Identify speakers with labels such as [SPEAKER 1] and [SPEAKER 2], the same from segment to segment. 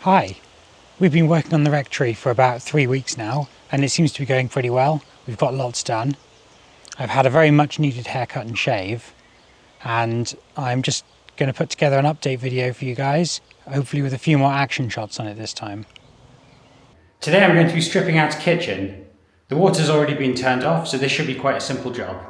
[SPEAKER 1] Hi, we've been working on the Rectory for about 3 weeks now and it seems to be going pretty well. We've got lots done. I've had a very much needed haircut and shave and I'm just going to put together an update video for you guys, hopefully with a few more action shots on it this time. Today I'm going to be stripping out a kitchen. The water's already been turned off, so this should be quite a simple job.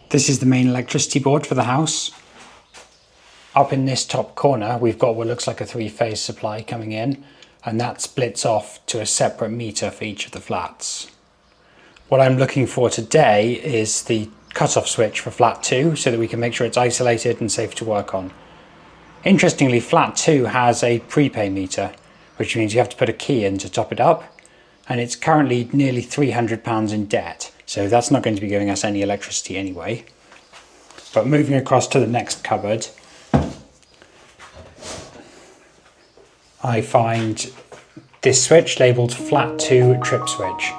[SPEAKER 1] This is the main electricity board for the house. Up in this top corner we've got what looks like a 3-phase supply coming in, and that splits off to a separate meter for each of the flats. What I'm looking for today is the cutoff switch for flat 2 so that we can make sure it's isolated and safe to work on. Interestingly, flat 2 has a prepay meter, which means you have to put a key in to top it up, and it's currently nearly £300 in debt. So that's not going to be giving us any electricity anyway. But moving across to the next cupboard, I find this switch labelled flat 2 trip switch.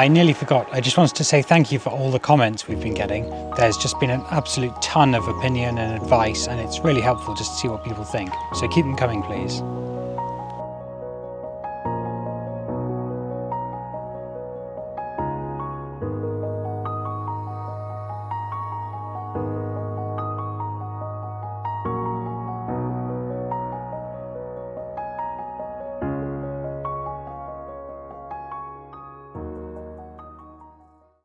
[SPEAKER 1] I nearly forgot. I just wanted to say thank you for all the comments we've been getting. There's just been an absolute ton of opinion and advice, and it's really helpful just to see what people think. So keep them coming, please.